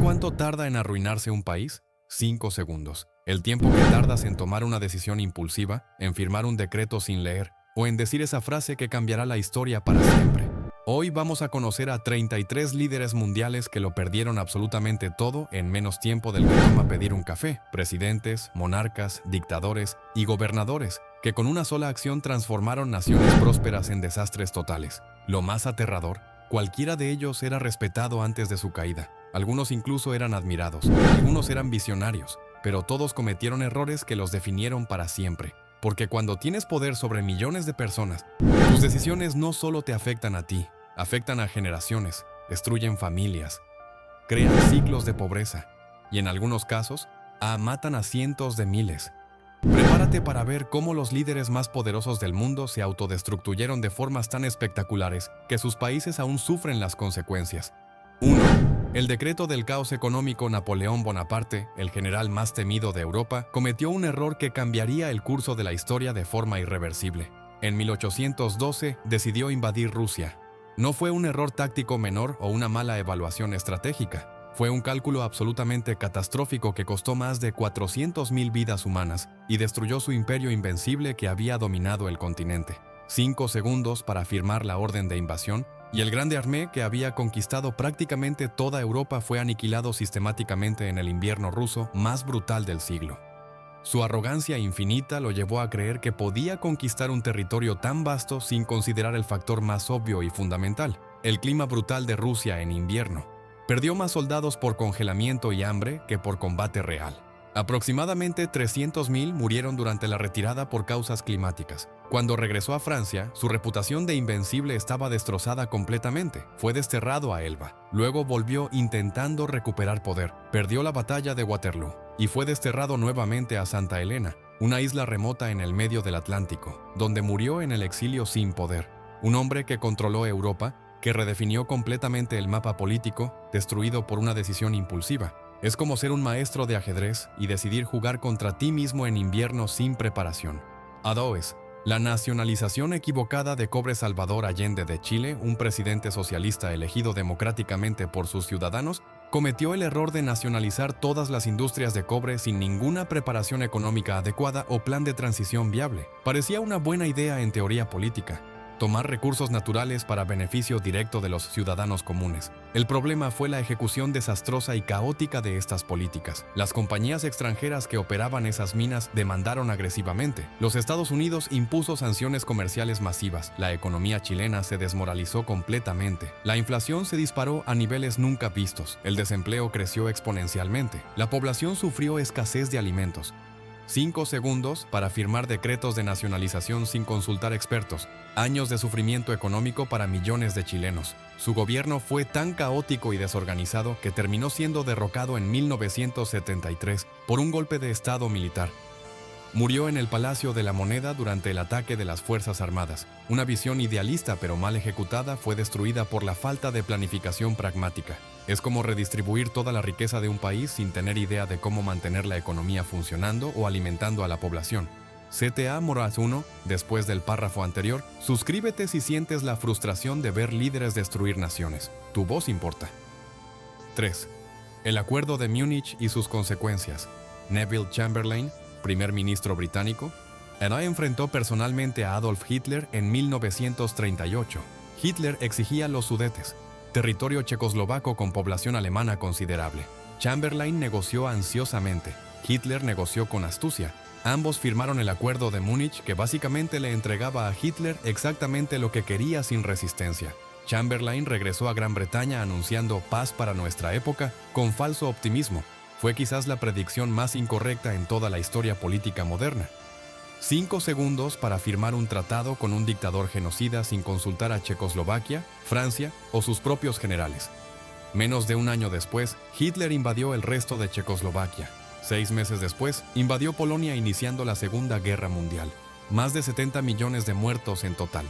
cuánto tarda en arruinarse un país? 5 segundos. El tiempo que tardas en tomar una decisión impulsiva, en firmar un decreto sin leer, o en decir esa frase que cambiará la historia para siempre. Hoy vamos a conocer a 33 líderes mundiales que lo perdieron absolutamente todo en menos tiempo del que toma pedir un café. Presidentes, monarcas, dictadores y gobernadores que con una sola acción transformaron naciones prósperas en desastres totales. Lo más aterrador, cualquiera de ellos era respetado antes de su caída. Algunos incluso eran admirados, algunos eran visionarios, pero todos cometieron errores que los definieron para siempre. Porque cuando tienes poder sobre millones de personas, tus decisiones no solo te afectan a ti, afectan a generaciones, destruyen familias, crean ciclos de pobreza y en algunos casos, matan a cientos de miles. Prepárate para ver cómo los líderes más poderosos del mundo se autodestruyeron de formas tan espectaculares que sus países aún sufren las consecuencias. 1. El decreto del caos económico. Napoleón Bonaparte, el general más temido de Europa, cometió un error que cambiaría el curso de la historia de forma irreversible. En 1812 decidió invadir Rusia. No fue un error táctico menor o una mala evaluación estratégica. Fue un cálculo absolutamente catastrófico que costó más de 400.000 vidas humanas y destruyó su imperio invencible que había dominado el continente. 5 segundos para firmar la orden de invasión, y el grande armée que había conquistado prácticamente toda Europa fue aniquilado sistemáticamente en el invierno ruso más brutal del siglo. Su arrogancia infinita lo llevó a creer que podía conquistar un territorio tan vasto sin considerar el factor más obvio y fundamental, el clima brutal de Rusia en invierno. Perdió más soldados por congelamiento y hambre que por combate real. Aproximadamente 300.000 murieron durante la retirada por causas climáticas. Cuando regresó a Francia, su reputación de invencible estaba destrozada completamente. Fue desterrado a Elba. Luego volvió intentando recuperar poder. Perdió la batalla de Waterloo y fue desterrado nuevamente a Santa Helena, una isla remota en el medio del Atlántico, donde murió en el exilio sin poder. Un hombre que controló Europa, que redefinió completamente el mapa político, destruido por una decisión impulsiva. Es como ser un maestro de ajedrez y decidir jugar contra ti mismo en invierno sin preparación. 2. La nacionalización equivocada de cobre. Salvador Allende de Chile, un presidente socialista elegido democráticamente por sus ciudadanos, cometió el error de nacionalizar todas las industrias de cobre sin ninguna preparación económica adecuada o plan de transición viable. Parecía una buena idea en teoría política, tomar recursos naturales para beneficio directo de los ciudadanos comunes. El problema fue la ejecución desastrosa y caótica de estas políticas. Las compañías extranjeras que operaban esas minas demandaron agresivamente. Los Estados Unidos impuso sanciones comerciales masivas. La economía chilena se desmoralizó completamente. La inflación se disparó a niveles nunca vistos. El desempleo creció exponencialmente. La población sufrió escasez de alimentos. 5 segundos para firmar decretos de nacionalización sin consultar expertos. Años de sufrimiento económico para millones de chilenos. Su gobierno fue tan caótico y desorganizado que terminó siendo derrocado en 1973 por un golpe de estado militar. Murió en el Palacio de la Moneda durante el ataque de las Fuerzas Armadas. Una visión idealista pero mal ejecutada fue destruida por la falta de planificación pragmática. Es como redistribuir toda la riqueza de un país sin tener idea de cómo mantener la economía funcionando o alimentando a la población. CTA Moraz 1, después del párrafo anterior, suscríbete si sientes la frustración de ver líderes destruir naciones. Tu voz importa. 3. El Acuerdo de Múnich y sus consecuencias. Neville Chamberlain, primer ministro británico, enfrentó personalmente a Adolf Hitler en 1938. Hitler exigía los Sudetes, territorio checoslovaco con población alemana considerable. Chamberlain negoció ansiosamente. Hitler negoció con astucia. Ambos firmaron el Acuerdo de Múnich, que básicamente le entregaba a Hitler exactamente lo que quería sin resistencia. Chamberlain regresó a Gran Bretaña anunciando paz para nuestra época con falso optimismo. Fue quizás la predicción más incorrecta en toda la historia política moderna. 5 segundos para firmar un tratado con un dictador genocida sin consultar a Checoslovaquia, Francia o sus propios generales. Menos de un año después, Hitler invadió el resto de Checoslovaquia. 6 meses después, invadió Polonia iniciando la Segunda Guerra Mundial. Más de 70 millones de muertos en total.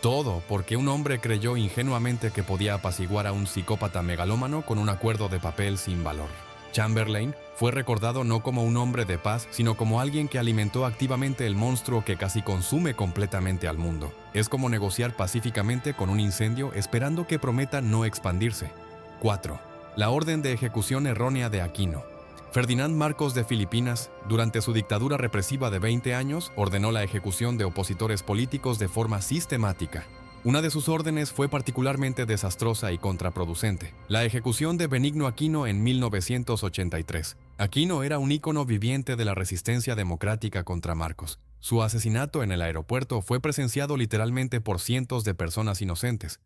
Todo porque un hombre creyó ingenuamente que podía apaciguar a un psicópata megalómano con un acuerdo de papel sin valor. Chamberlain fue recordado no como un hombre de paz, sino como alguien que alimentó activamente el monstruo que casi consume completamente al mundo. Es como negociar pacíficamente con un incendio esperando que prometa no expandirse. 4. La orden de ejecución errónea de Aquino. Ferdinand Marcos de Filipinas, durante su dictadura represiva de 20 años, ordenó la ejecución de opositores políticos de forma sistemática. Una de sus órdenes fue particularmente desastrosa y contraproducente: la ejecución de Benigno Aquino en 1983. Aquino era un ícono viviente de la resistencia democrática contra Marcos. Su asesinato en el aeropuerto fue presenciado literalmente por cientos de personas inocentes.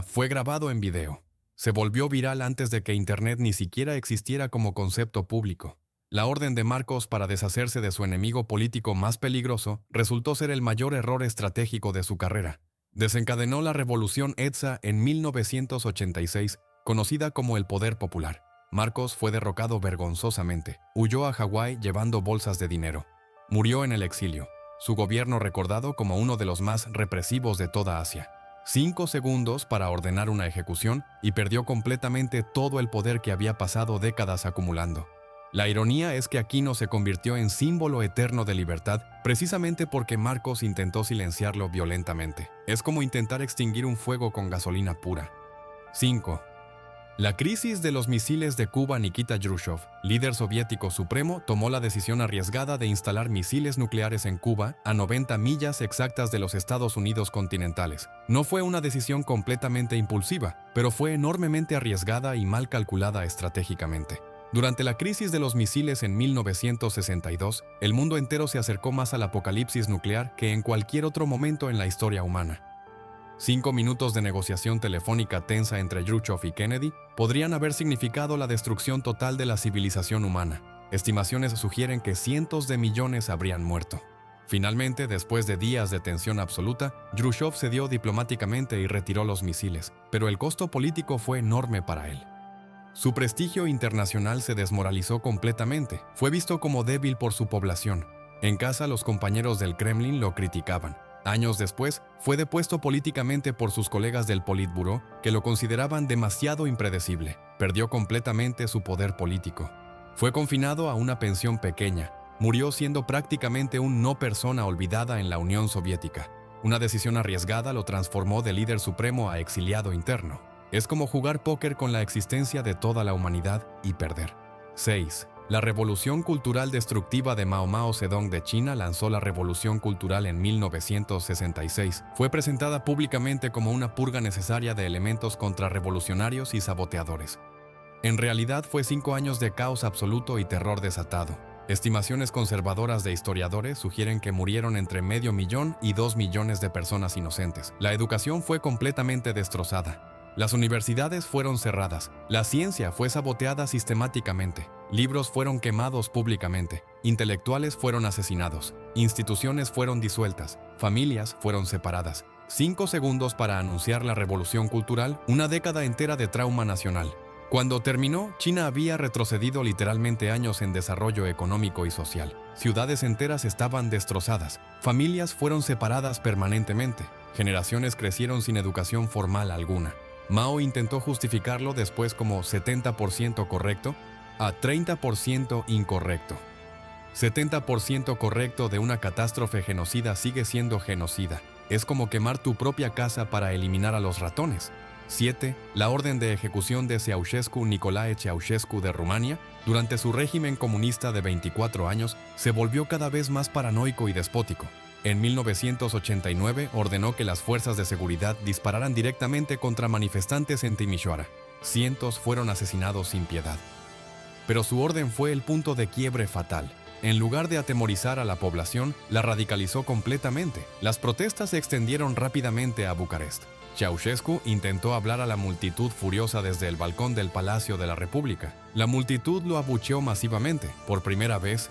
Fue grabado en video. Se volvió viral antes de que Internet ni siquiera existiera como concepto público. La orden de Marcos para deshacerse de su enemigo político más peligroso resultó ser el mayor error estratégico de su carrera. Desencadenó la Revolución EDSA en 1986, conocida como el Poder Popular. Marcos fue derrocado vergonzosamente. Huyó a Hawái llevando bolsas de dinero. Murió en el exilio. Su gobierno recordado como uno de los más represivos de toda Asia. 5 segundos para ordenar una ejecución y perdió completamente todo el poder que había pasado décadas acumulando. La ironía es que Aquino se convirtió en símbolo eterno de libertad precisamente porque Marcos intentó silenciarlo violentamente. Es como intentar extinguir un fuego con gasolina pura. 5. La crisis de los misiles de Cuba. Nikita Jrushchov, líder soviético supremo, tomó la decisión arriesgada de instalar misiles nucleares en Cuba, a 90 millas exactas de los Estados Unidos continentales. No fue una decisión completamente impulsiva, pero fue enormemente arriesgada y mal calculada estratégicamente. Durante la crisis de los misiles en 1962, el mundo entero se acercó más al apocalipsis nuclear que en cualquier otro momento en la historia humana. 5 minutos de negociación telefónica tensa entre Jrushchov y Kennedy podrían haber significado la destrucción total de la civilización humana. Estimaciones sugieren que cientos de millones habrían muerto. Finalmente, después de días de tensión absoluta, Jrushchov cedió diplomáticamente y retiró los misiles, pero el costo político fue enorme para él. Su prestigio internacional se desmoralizó completamente. Fue visto como débil por su población. En casa, los compañeros del Kremlin lo criticaban. Años después, fue depuesto políticamente por sus colegas del Politburó, que lo consideraban demasiado impredecible. Perdió completamente su poder político. Fue confinado a una pensión pequeña. Murió siendo prácticamente un no persona olvidada en la Unión Soviética. Una decisión arriesgada lo transformó de líder supremo a exiliado interno. Es como jugar póker con la existencia de toda la humanidad y perder. 6. La Revolución Cultural Destructiva de Mao Zedong de China lanzó la Revolución Cultural en 1966. Fue presentada públicamente como una purga necesaria de elementos contrarrevolucionarios y saboteadores. En realidad fue 5 años de caos absoluto y terror desatado. Estimaciones conservadoras de historiadores sugieren que murieron entre 500,000 y 2 millones de personas inocentes. La educación fue completamente destrozada. Las universidades fueron cerradas, la ciencia fue saboteada sistemáticamente, libros fueron quemados públicamente, intelectuales fueron asesinados, instituciones fueron disueltas, familias fueron separadas. 5 segundos para anunciar la revolución cultural, una década entera de trauma nacional. Cuando terminó, China había retrocedido literalmente años en desarrollo económico y social. Ciudades enteras estaban destrozadas, familias fueron separadas permanentemente, generaciones crecieron sin educación formal alguna. Mao intentó justificarlo después como 70% correcto a 30% incorrecto. 70% correcto de una catástrofe genocida sigue siendo genocida. Es como quemar tu propia casa para eliminar a los ratones. 7. La orden de ejecución de Ceausescu. Nicolae Ceausescu de Rumania, durante su régimen comunista de 24 años, se volvió cada vez más paranoico y despótico. En 1989 ordenó que las fuerzas de seguridad dispararan directamente contra manifestantes en Timișoara. Cientos fueron asesinados sin piedad. Pero su orden fue el punto de quiebre fatal. En lugar de atemorizar a la población, la radicalizó completamente. Las protestas se extendieron rápidamente a Bucarest. Ceausescu intentó hablar a la multitud furiosa desde el balcón del Palacio de la República. La multitud lo abucheó masivamente. Por primera vez,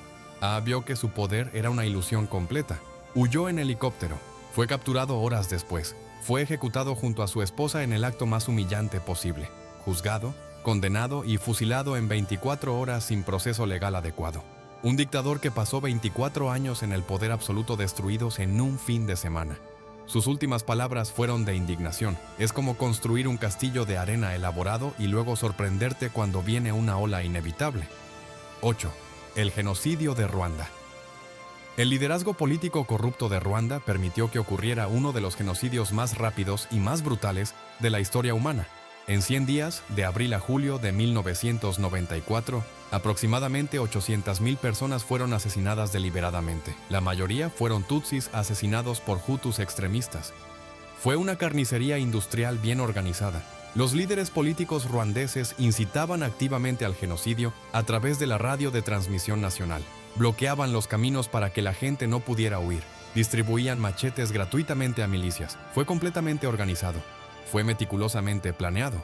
vio que su poder era una ilusión completa. Huyó en helicóptero. Fue capturado horas después. Fue ejecutado junto a su esposa en el acto más humillante posible. Juzgado, condenado y fusilado en 24 horas sin proceso legal adecuado. Un dictador que pasó 24 años en el poder absoluto destruidos en un fin de semana. Sus últimas palabras fueron de indignación. Es como construir un castillo de arena elaborado y luego sorprenderte cuando viene una ola inevitable. 8. El genocidio de Ruanda. El liderazgo político corrupto de Ruanda permitió que ocurriera uno de los genocidios más rápidos y más brutales de la historia humana. En 100 días, de abril a julio de 1994, aproximadamente 800.000 personas fueron asesinadas deliberadamente. La mayoría fueron tutsis asesinados por hutus extremistas. Fue una carnicería industrial bien organizada. Los líderes políticos ruandeses incitaban activamente al genocidio a través de la radio de transmisión nacional. Bloqueaban los caminos para que la gente no pudiera huir. Distribuían machetes gratuitamente a milicias. Fue completamente organizado. Fue meticulosamente planeado.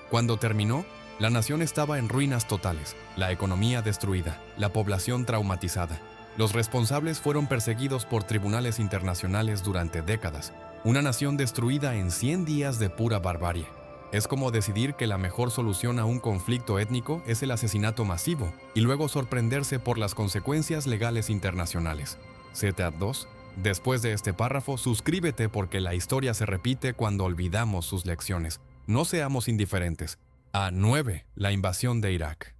Cuando terminó, la nación estaba en ruinas totales, la economía destruida, la población traumatizada. Los responsables fueron perseguidos por tribunales internacionales durante décadas. Una nación destruida en 100 días de pura barbarie. Es como decidir que la mejor solución a un conflicto étnico es el asesinato masivo y luego sorprenderse por las consecuencias legales internacionales. CTAD 2. Después de este párrafo, suscríbete porque la historia se repite cuando olvidamos sus lecciones. No seamos indiferentes. A9. La invasión de Irak.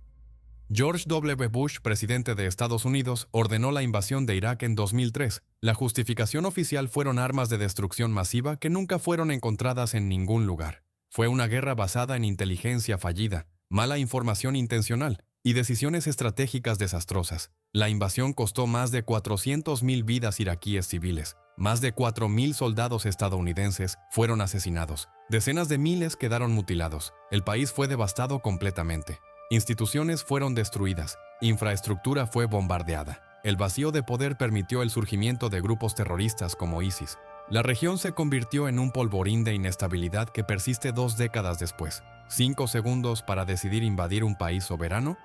George W. Bush, presidente de Estados Unidos, ordenó la invasión de Irak en 2003. La justificación oficial fueron armas de destrucción masiva que nunca fueron encontradas en ningún lugar. Fue una guerra basada en inteligencia fallida, mala información intencional y decisiones estratégicas desastrosas. La invasión costó más de 400.000 vidas iraquíes civiles. Más de 4.000 soldados estadounidenses fueron asesinados. Decenas de miles quedaron mutilados. El país fue devastado completamente. Instituciones fueron destruidas. Infraestructura fue bombardeada. El vacío de poder permitió el surgimiento de grupos terroristas como ISIS. La región se convirtió en un polvorín de inestabilidad que persiste 2 décadas después. 5 segundos para decidir invadir un país soberano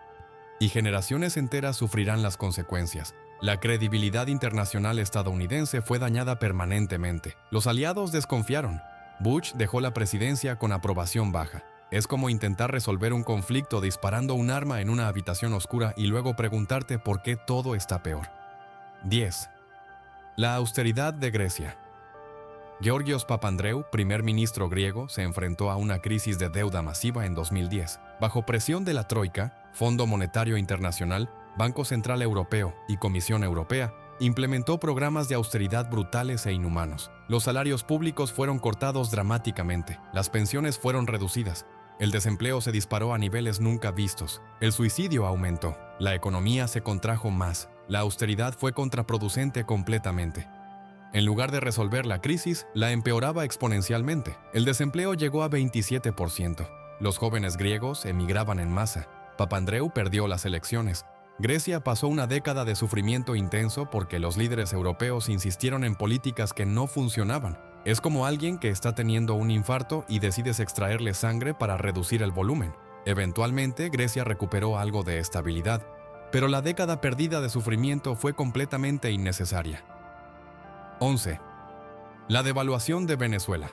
y generaciones enteras sufrirán las consecuencias. La credibilidad internacional estadounidense fue dañada permanentemente. Los aliados desconfiaron. Bush dejó la presidencia con aprobación baja. Es como intentar resolver un conflicto disparando un arma en una habitación oscura y luego preguntarte por qué todo está peor. 10. La austeridad de Grecia. Georgios Papandreou, primer ministro griego, se enfrentó a una crisis de deuda masiva en 2010. Bajo presión de la Troika, Fondo Monetario Internacional, Banco Central Europeo y Comisión Europea, implementó programas de austeridad brutales e inhumanos. Los salarios públicos fueron cortados dramáticamente, las pensiones fueron reducidas, el desempleo se disparó a niveles nunca vistos, el suicidio aumentó, la economía se contrajo más, la austeridad fue contraproducente completamente. En lugar de resolver la crisis, la empeoraba exponencialmente. El desempleo llegó a 27%. Los jóvenes griegos emigraban en masa. Papandreou perdió las elecciones. Grecia pasó una década de sufrimiento intenso porque los líderes europeos insistieron en políticas que no funcionaban. Es como alguien que está teniendo un infarto y decides extraerle sangre para reducir el volumen. Eventualmente, Grecia recuperó algo de estabilidad, pero la década perdida de sufrimiento fue completamente innecesaria. 11. La devaluación de Venezuela.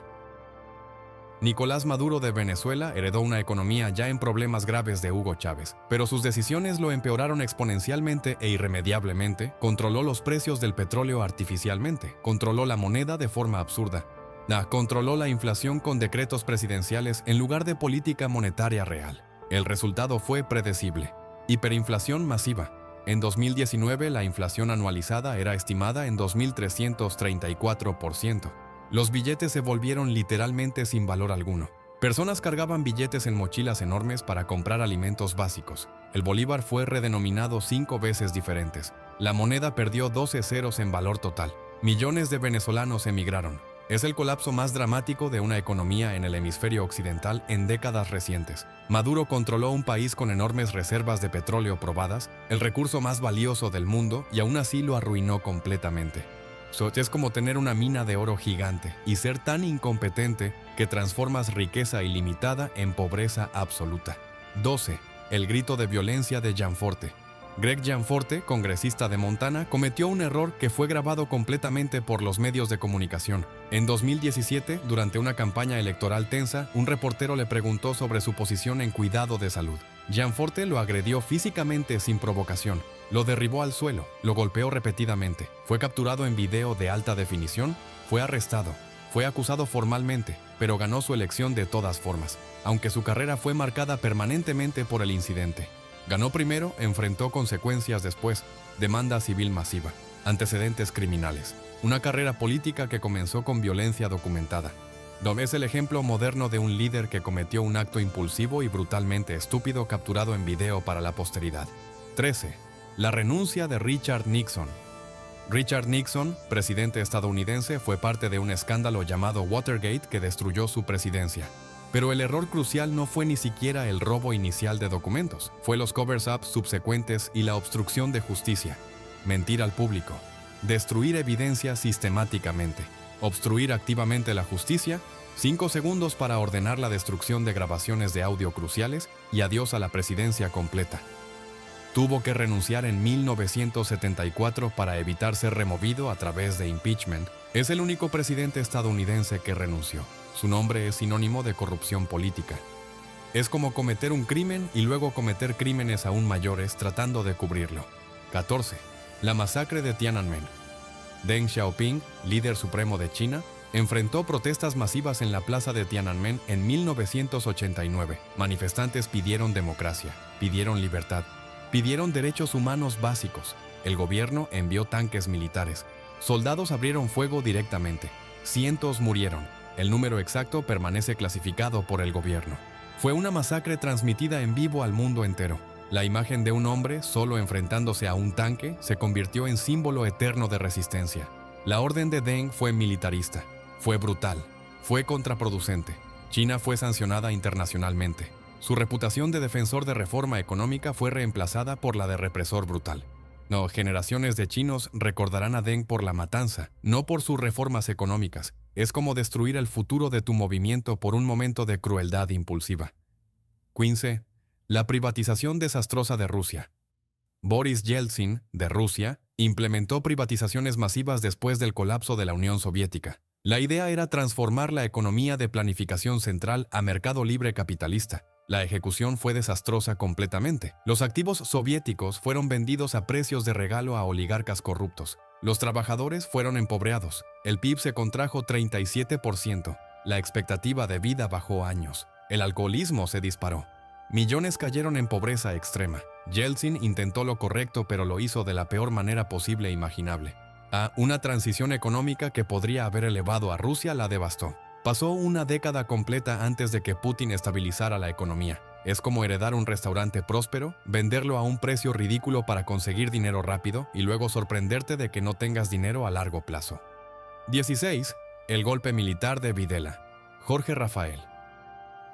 Nicolás Maduro de Venezuela heredó una economía ya en problemas graves de Hugo Chávez, pero sus decisiones lo empeoraron exponencialmente e irremediablemente. Controló los precios del petróleo artificialmente, controló la moneda de forma absurda, controló la inflación con decretos presidenciales en lugar de política monetaria real. El resultado fue predecible: hiperinflación masiva. En 2019, la inflación anualizada era estimada en 2.334%. Los billetes se volvieron literalmente sin valor alguno. Personas cargaban billetes en mochilas enormes para comprar alimentos básicos. El bolívar fue redenominado 5 veces diferentes. La moneda perdió 12 ceros en valor total. Millones de venezolanos emigraron. Es el colapso más dramático de una economía en el hemisferio occidental en décadas recientes. Maduro controló un país con enormes reservas de petróleo probadas, el recurso más valioso del mundo, y aún así lo arruinó completamente. Es como tener una mina de oro gigante y ser tan incompetente que transformas riqueza ilimitada en pobreza absoluta. 12. El grito de violencia de Gianforte. Greg Gianforte, congresista de Montana, cometió un error que fue grabado completamente por los medios de comunicación. En 2017, durante una campaña electoral tensa, un reportero le preguntó sobre su posición en cuidado de salud. Gianforte lo agredió físicamente sin provocación, lo derribó al suelo, lo golpeó repetidamente, fue capturado en video de alta definición, fue arrestado, fue acusado formalmente, pero ganó su elección de todas formas, aunque su carrera fue marcada permanentemente por el incidente. Ganó primero, enfrentó consecuencias después, demanda civil masiva, antecedentes criminales, una carrera política que comenzó con violencia documentada. Dom es el ejemplo moderno de un líder que cometió un acto impulsivo y brutalmente estúpido capturado en video para la posteridad. 13. La renuncia de Richard Nixon. Richard Nixon, presidente estadounidense, fue parte de un escándalo llamado Watergate que destruyó su presidencia. Pero el error crucial no fue ni siquiera el robo inicial de documentos, fue los covers-up subsecuentes y la obstrucción de justicia. Mentir al público. Destruir evidencia sistemáticamente. Obstruir activamente la justicia. 5 segundos para ordenar la destrucción de grabaciones de audio cruciales y adiós a la presidencia completa. Tuvo que renunciar en 1974 para evitar ser removido a través de impeachment. Es el único presidente estadounidense que renunció. Su nombre es sinónimo de corrupción política. Es como cometer un crimen y luego cometer crímenes aún mayores tratando de cubrirlo. 14. La masacre de Tiananmen. Deng Xiaoping, líder supremo de China, enfrentó protestas masivas en la plaza de Tiananmen en 1989. Manifestantes pidieron democracia, pidieron libertad, pidieron derechos humanos básicos. El gobierno envió tanques militares. Soldados abrieron fuego directamente. Cientos murieron. El número exacto permanece clasificado por el gobierno. Fue una masacre transmitida en vivo al mundo entero. La imagen de un hombre solo enfrentándose a un tanque se convirtió en símbolo eterno de resistencia. La orden de Deng fue militarista, fue brutal, fue contraproducente. China fue sancionada internacionalmente. Su reputación de defensor de reforma económica fue reemplazada por la de represor brutal. No, generaciones de chinos recordarán a Deng por la matanza, no por sus reformas económicas. Es como destruir el futuro de tu movimiento por un momento de crueldad impulsiva. 15. La privatización desastrosa de Rusia. Boris Yeltsin, de Rusia, implementó privatizaciones masivas después del colapso de la Unión Soviética. La idea era transformar la economía de planificación central a mercado libre capitalista. La ejecución fue desastrosa completamente. Los activos soviéticos fueron vendidos a precios de regalo a oligarcas corruptos. Los trabajadores fueron empobreados. El PIB se contrajo 37%. La expectativa de vida bajó años. El alcoholismo se disparó. Millones cayeron en pobreza extrema. Yeltsin intentó lo correcto, pero lo hizo de la peor manera posible e imaginable. Una transición económica que podría haber elevado a Rusia la devastó. Pasó una década completa antes de que Putin estabilizara la economía. Es como heredar un restaurante próspero, venderlo a un precio ridículo para conseguir dinero rápido y luego sorprenderte de que no tengas dinero a largo plazo. 16. El golpe militar de Videla. Jorge Rafael.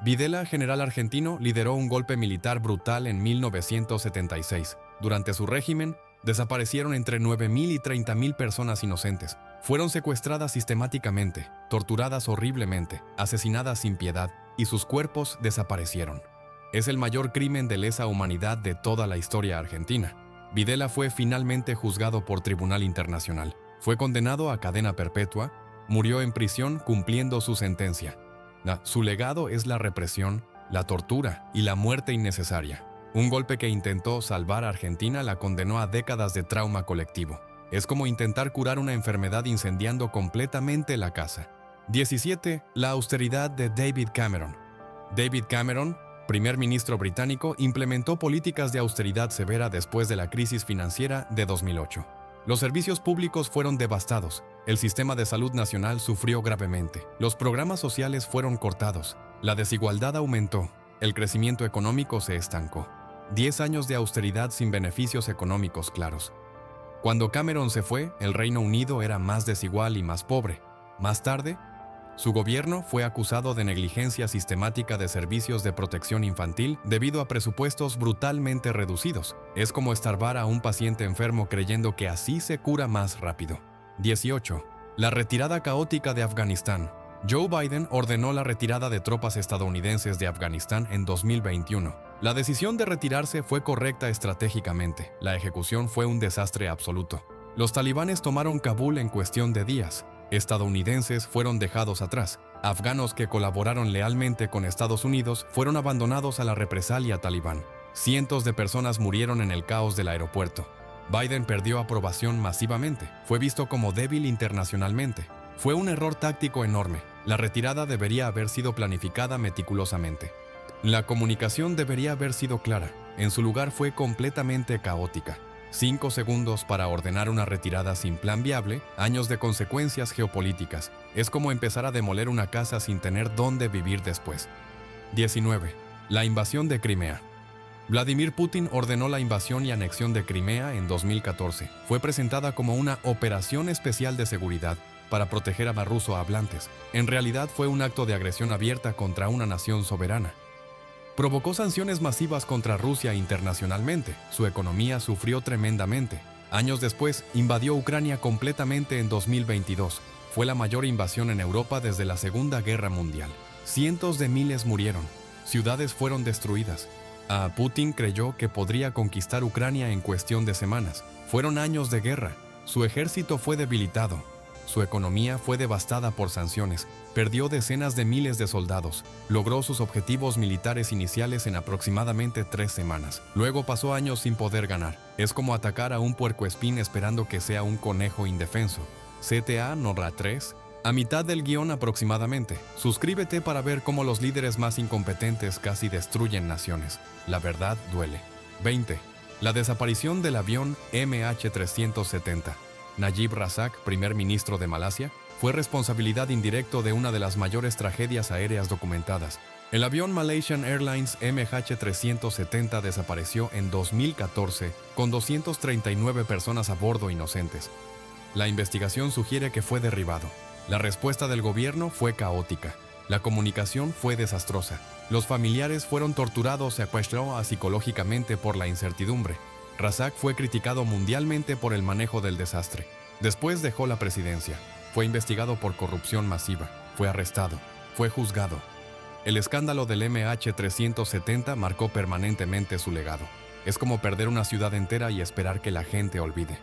Videla, general argentino, lideró un golpe militar brutal en 1976. Durante su régimen, desaparecieron entre 9.000 y 30.000 personas inocentes. Fueron secuestradas sistemáticamente, torturadas horriblemente, asesinadas sin piedad, y sus cuerpos desaparecieron. Es el mayor crimen de lesa humanidad de toda la historia argentina. Videla fue finalmente juzgado por Tribunal Internacional. Fue condenado a cadena perpetua, murió en prisión cumpliendo su sentencia. Su legado es la represión, la tortura y la muerte innecesaria. Un golpe que intentó salvar a Argentina la condenó a décadas de trauma colectivo. Es como intentar curar una enfermedad incendiando completamente la casa. 17. La austeridad de David Cameron. David Cameron, primer ministro británico, implementó políticas de austeridad severa después de la crisis financiera de 2008. Los servicios públicos fueron devastados. El sistema de salud nacional sufrió gravemente. Los programas sociales fueron cortados. La desigualdad aumentó. El crecimiento económico se estancó. 10 años de austeridad sin beneficios económicos claros. Cuando Cameron se fue, el Reino Unido era más desigual y más pobre. Más tarde, su gobierno fue acusado de negligencia sistemática de servicios de protección infantil debido a presupuestos brutalmente reducidos. Es como estorbar a un paciente enfermo creyendo que así se cura más rápido. 18. La retirada caótica de Afganistán. Joe Biden ordenó la retirada de tropas estadounidenses de Afganistán en 2021. La decisión de retirarse fue correcta estratégicamente. La ejecución fue un desastre absoluto. Los talibanes tomaron Kabul en cuestión de días. Estadounidenses fueron dejados atrás. Afganos que colaboraron lealmente con Estados Unidos fueron abandonados a la represalia talibán. Cientos de personas murieron en el caos del aeropuerto. Biden perdió aprobación masivamente. Fue visto como débil internacionalmente. Fue un error táctico enorme. La retirada debería haber sido planificada meticulosamente. La comunicación debería haber sido clara. En su lugar fue completamente caótica. 5 segundos para ordenar una retirada sin plan viable, años de consecuencias geopolíticas. Es como empezar a demoler una casa sin tener dónde vivir después. 19. La invasión de Crimea. Vladimir Putin ordenó la invasión y anexión de Crimea en 2014. Fue presentada como una operación especial de seguridad para proteger a ruso hablantes. En realidad fue un acto de agresión abierta contra una nación soberana. Provocó sanciones masivas contra Rusia internacionalmente. Su economía sufrió tremendamente. Años después, invadió Ucrania completamente en 2022. Fue la mayor invasión en Europa desde la Segunda Guerra Mundial. Cientos de miles murieron. Ciudades fueron destruidas. Putin creyó que podría conquistar Ucrania en cuestión de semanas. Fueron años de guerra. Su ejército fue debilitado. Su economía fue devastada por sanciones. Perdió decenas de miles de soldados. Logró sus objetivos militares iniciales en aproximadamente 3 semanas. Luego pasó años sin poder ganar. Es como atacar a un puercoespín esperando que sea un conejo indefenso. CTA Norra 3. A mitad del guión aproximadamente. Suscríbete para ver cómo los líderes más incompetentes casi destruyen naciones. La verdad duele. 20. La desaparición del avión MH370. Najib Razak, primer ministro de Malasia, fue responsabilidad indirecta de una de las mayores tragedias aéreas documentadas. El avión Malaysian Airlines MH370 desapareció en 2014 con 239 personas a bordo inocentes. La investigación sugiere que fue derribado. La respuesta del gobierno fue caótica. La comunicación fue desastrosa. Los familiares fueron torturados y secuestrados psicológicamente por la incertidumbre. Razak fue criticado mundialmente por el manejo del desastre. Después dejó la presidencia. Fue investigado por corrupción masiva. Fue arrestado. Fue juzgado. El escándalo del MH370 marcó permanentemente su legado. Es como perder una ciudad entera y esperar que la gente olvide.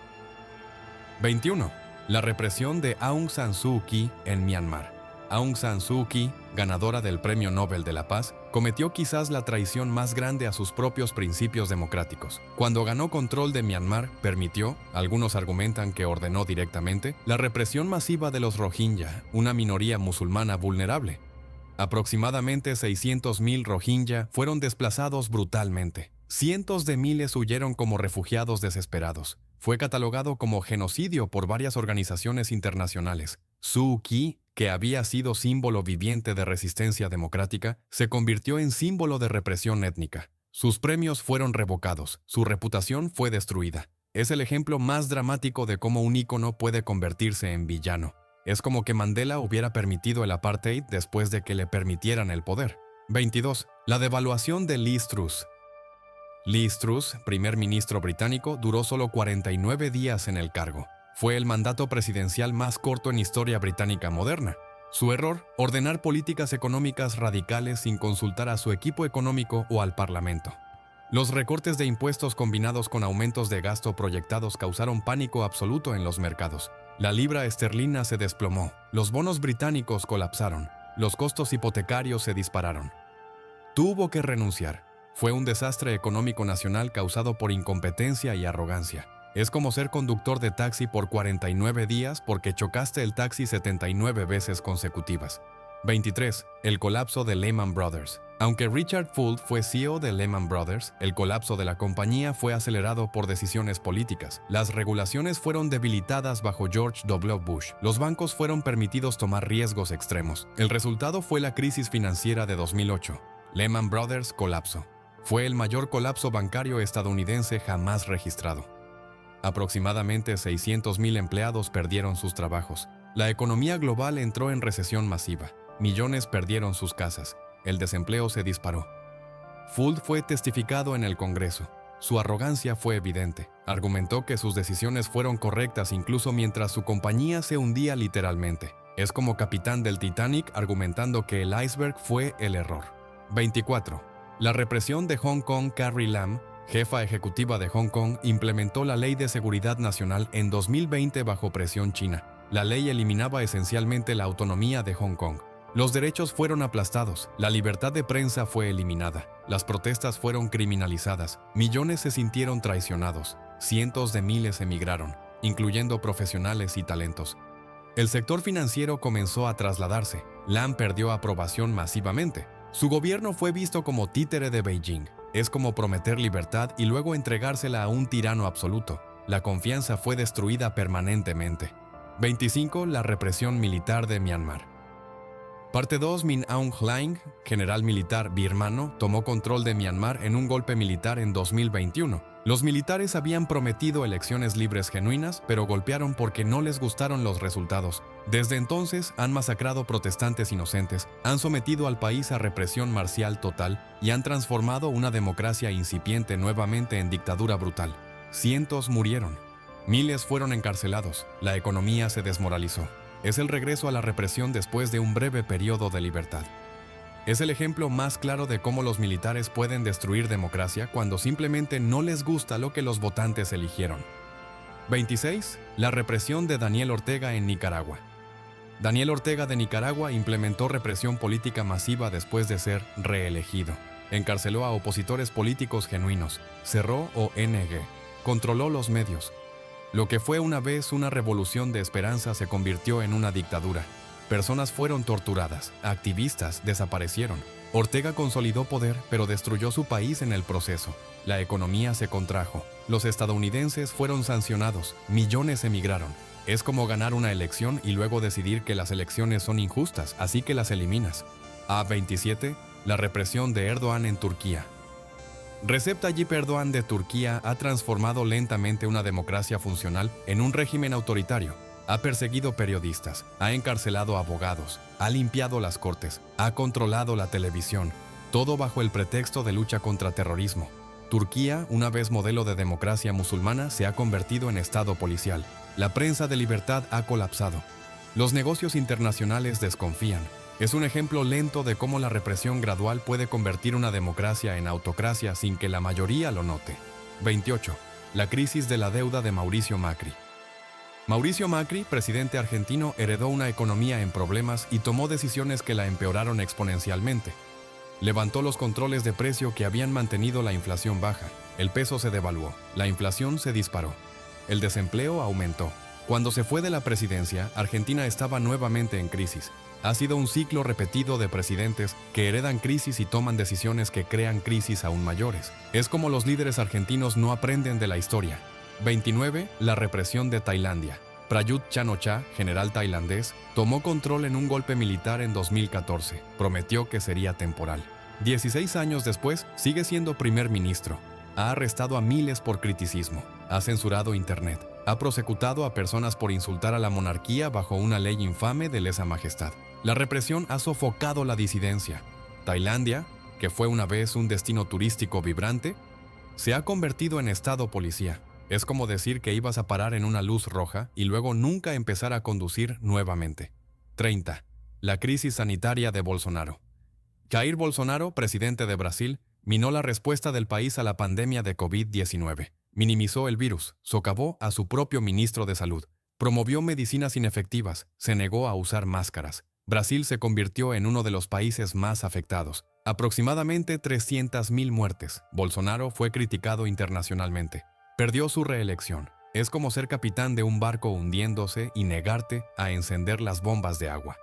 21. La represión de Aung San Suu Kyi en Myanmar. Aung San Suu Kyi, ganadora del Premio Nobel de la Paz, cometió quizás la traición más grande a sus propios principios democráticos. Cuando ganó control de Myanmar, permitió, algunos argumentan que ordenó directamente, la represión masiva de los Rohingya, una minoría musulmana vulnerable. Aproximadamente 600.000 Rohingya fueron desplazados brutalmente. Cientos de miles huyeron como refugiados desesperados. Fue catalogado como genocidio por varias organizaciones internacionales. Suu Kyi, que había sido símbolo viviente de resistencia democrática, se convirtió en símbolo de represión étnica. Sus premios fueron revocados, su reputación fue destruida. Es el ejemplo más dramático de cómo un ícono puede convertirse en villano. Es como que Mandela hubiera permitido el apartheid después de que le permitieran el poder. 22. La devaluación de Liz Truss. Liz Truss, primer ministro británico, duró solo 49 días en el cargo. Fue el mandato presidencial más corto en historia británica moderna. Su error, ordenar políticas económicas radicales sin consultar a su equipo económico o al Parlamento. Los recortes de impuestos combinados con aumentos de gasto proyectados causaron pánico absoluto en los mercados. La libra esterlina se desplomó, los bonos británicos colapsaron, los costos hipotecarios se dispararon. Tuvo que renunciar. Fue un desastre económico nacional causado por incompetencia y arrogancia. Es como ser conductor de taxi por 49 días porque chocaste el taxi 79 veces consecutivas. 23. El colapso de Lehman Brothers. Aunque Richard Fuld fue CEO de Lehman Brothers, el colapso de la compañía fue acelerado por decisiones políticas. Las regulaciones fueron debilitadas bajo George W. Bush. Los bancos fueron permitidos tomar riesgos extremos. El resultado fue la crisis financiera de 2008. Lehman Brothers colapsó. Fue el mayor colapso bancario estadounidense jamás registrado. Aproximadamente 600.000 empleados perdieron sus trabajos. La economía global entró en recesión masiva. Millones perdieron sus casas. El desempleo se disparó. Fuld fue testificado en el Congreso. Su arrogancia fue evidente. Argumentó que sus decisiones fueron correctas incluso mientras su compañía se hundía literalmente. Es como capitán del Titanic argumentando que el iceberg fue el error. 24. La represión de Hong Kong. Carrie Lam, jefa ejecutiva de Hong Kong, implementó la Ley de Seguridad Nacional en 2020 bajo presión china. La ley eliminaba esencialmente la autonomía de Hong Kong. Los derechos fueron aplastados, la libertad de prensa fue eliminada, las protestas fueron criminalizadas, millones se sintieron traicionados, cientos de miles emigraron, incluyendo profesionales y talentos. El sector financiero comenzó a trasladarse. Lam perdió aprobación masivamente. Su gobierno fue visto como títere de Beijing. Es como prometer libertad y luego entregársela a un tirano absoluto. La confianza fue destruida permanentemente. 25. La represión militar de Myanmar. Parte 2. Min Aung Hlaing, general militar birmano, tomó control de Myanmar en un golpe militar en 2021. Los militares habían prometido elecciones libres genuinas, pero golpearon porque no les gustaron los resultados. Desde entonces han masacrado protestantes inocentes, han sometido al país a represión marcial total y han transformado una democracia incipiente nuevamente en dictadura brutal. Cientos murieron. Miles fueron encarcelados. La economía se desmoralizó. Es el regreso a la represión después de un breve periodo de libertad. Es el ejemplo más claro de cómo los militares pueden destruir democracia cuando simplemente no les gusta lo que los votantes eligieron. 26. La represión de Daniel Ortega en Nicaragua. Daniel Ortega de Nicaragua implementó represión política masiva después de ser reelegido. Encarceló a opositores políticos genuinos, cerró ONG, controló los medios. Lo que fue una vez una revolución de esperanza se convirtió en una dictadura. Personas fueron torturadas, activistas desaparecieron. Ortega consolidó poder, pero destruyó su país en el proceso. La economía se contrajo. Los estadounidenses fueron sancionados, millones emigraron. Es como ganar una elección y luego decidir que las elecciones son injustas, así que las eliminas. A27. La represión de Erdogan en Turquía. Recep Tayyip Erdogan de Turquía ha transformado lentamente una democracia funcional en un régimen autoritario. Ha perseguido periodistas, ha encarcelado abogados, ha limpiado las cortes, ha controlado la televisión, todo bajo el pretexto de lucha contra terrorismo. Turquía, una vez modelo de democracia musulmana, se ha convertido en estado policial. La prensa de libertad ha colapsado. Los negocios internacionales desconfían. Es un ejemplo lento de cómo la represión gradual puede convertir una democracia en autocracia sin que la mayoría lo note. 28. La crisis de la deuda de Mauricio Macri. Mauricio Macri, presidente argentino, heredó una economía en problemas y tomó decisiones que la empeoraron exponencialmente. Levantó los controles de precio que habían mantenido la inflación baja. El peso se devaluó. La inflación se disparó. El desempleo aumentó. Cuando se fue de la presidencia, Argentina estaba nuevamente en crisis. Ha sido un ciclo repetido de presidentes que heredan crisis y toman decisiones que crean crisis aún mayores. Es como los líderes argentinos no aprenden de la historia. 29. La represión de Tailandia. Prayut Chan-o-cha, general tailandés, tomó control en un golpe militar en 2014. Prometió que sería temporal. 16 años después, sigue siendo primer ministro. Ha arrestado a miles por criticismo. Ha censurado Internet. Ha prosecutado a personas por insultar a la monarquía bajo una ley infame de lesa majestad. La represión ha sofocado la disidencia. Tailandia, que fue una vez un destino turístico vibrante, se ha convertido en estado policía. Es como decir que ibas a parar en una luz roja y luego nunca empezar a conducir nuevamente. 30. La crisis sanitaria de Bolsonaro. Jair Bolsonaro, presidente de Brasil, minó la respuesta del país a la pandemia de COVID-19. Minimizó el virus, socavó a su propio ministro de Salud, promovió medicinas inefectivas, se negó a usar máscaras. Brasil se convirtió en uno de los países más afectados. Aproximadamente 300.000 muertes. Bolsonaro fue criticado internacionalmente. Perdió su reelección. Es como ser capitán de un barco hundiéndose y negarte a encender las bombas de agua.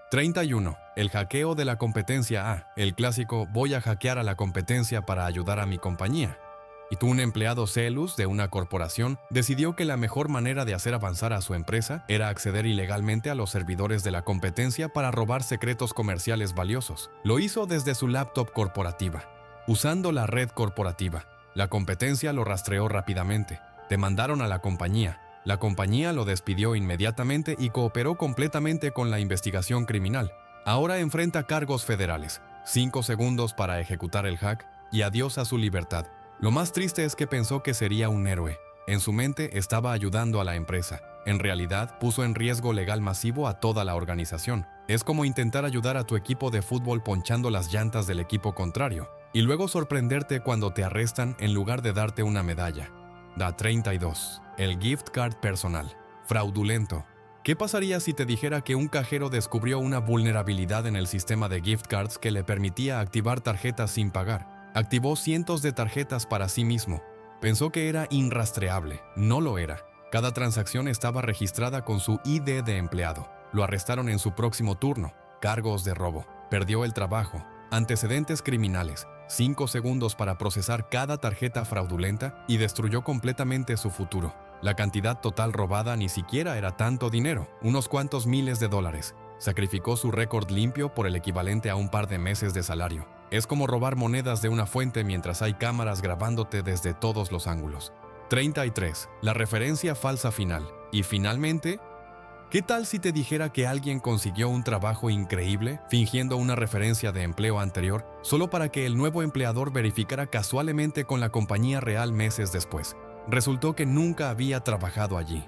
31. El hackeo de la competencia A. El clásico voy a hackear a la competencia para ayudar a mi compañía. Y un empleado celus de una corporación decidió que la mejor manera de hacer avanzar a su empresa era acceder ilegalmente a los servidores de la competencia para robar secretos comerciales valiosos. Lo hizo desde su laptop corporativa, usando la red corporativa. La competencia lo rastreó rápidamente. Demandaron a la compañía. La compañía lo despidió inmediatamente y cooperó completamente con la investigación criminal. Ahora enfrenta cargos federales, 5 segundos para ejecutar el hack y adiós a su libertad. Lo más triste es que pensó que sería un héroe. En su mente estaba ayudando a la empresa. En realidad, puso en riesgo legal masivo a toda la organización. Es como intentar ayudar a tu equipo de fútbol ponchando las llantas del equipo contrario, y luego sorprenderte cuando te arrestan en lugar de darte una medalla. Da 32. El gift card personal. Fraudulento. ¿Qué pasaría si te dijera que un cajero descubrió una vulnerabilidad en el sistema de gift cards que le permitía activar tarjetas sin pagar? Activó cientos de tarjetas para sí mismo. Pensó que era irrastreable. No lo era. Cada transacción estaba registrada con su ID de empleado. Lo arrestaron en su próximo turno. Cargos de robo. Perdió el trabajo. Antecedentes criminales. 5 segundos para procesar cada tarjeta fraudulenta y destruyó completamente su futuro. La cantidad total robada ni siquiera era tanto dinero, unos cuantos miles de dólares. Sacrificó su récord limpio por el equivalente a un par de meses de salario. Es como robar monedas de una fuente mientras hay cámaras grabándote desde todos los ángulos. 33. La referencia falsa final. Y finalmente, ¿qué tal si te dijera que alguien consiguió un trabajo increíble fingiendo una referencia de empleo anterior solo para que el nuevo empleador verificara casualmente con la compañía real meses después? Resultó que nunca había trabajado allí.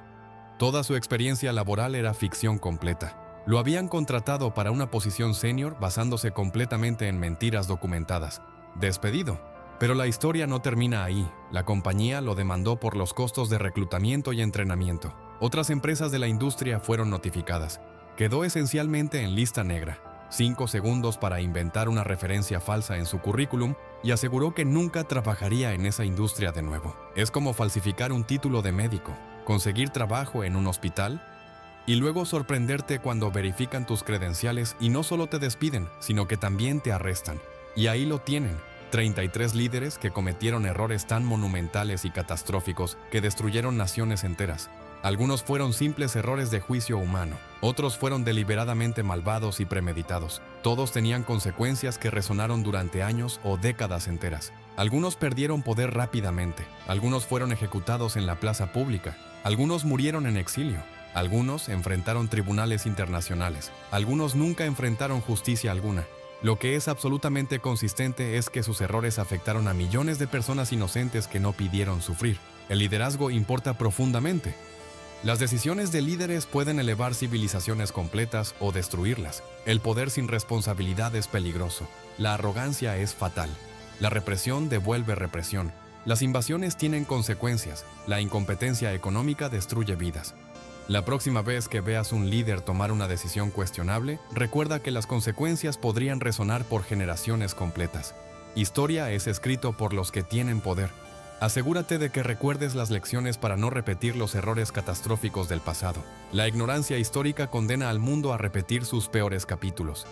Toda su experiencia laboral era ficción completa. Lo habían contratado para una posición senior basándose completamente en mentiras documentadas. Despedido. Pero la historia no termina ahí. La compañía lo demandó por los costos de reclutamiento y entrenamiento. Otras empresas de la industria fueron notificadas. Quedó esencialmente en lista negra. 5 segundos para inventar una referencia falsa en su currículum y aseguró que nunca trabajaría en esa industria de nuevo. Es como falsificar un título de médico, conseguir trabajo en un hospital y luego sorprenderte cuando verifican tus credenciales y no solo te despiden, sino que también te arrestan. Y ahí lo tienen. 33 líderes que cometieron errores tan monumentales y catastróficos que destruyeron naciones enteras. Algunos fueron simples errores de juicio humano, otros fueron deliberadamente malvados y premeditados. Todos tenían consecuencias que resonaron durante años o décadas enteras. Algunos perdieron poder rápidamente, algunos fueron ejecutados en la plaza pública, algunos murieron en exilio, algunos enfrentaron tribunales internacionales, algunos nunca enfrentaron justicia alguna. Lo que es absolutamente consistente es que sus errores afectaron a millones de personas inocentes que no pidieron sufrir. El liderazgo importa profundamente. Las decisiones de líderes pueden elevar civilizaciones completas o destruirlas. El poder sin responsabilidad es peligroso. La arrogancia es fatal. La represión devuelve represión. Las invasiones tienen consecuencias. La incompetencia económica destruye vidas. La próxima vez que veas un líder tomar una decisión cuestionable, recuerda que las consecuencias podrían resonar por generaciones completas. Historia es escrito por los que tienen poder. Asegúrate de que recuerdes las lecciones para no repetir los errores catastróficos del pasado. La ignorancia histórica condena al mundo a repetir sus peores capítulos.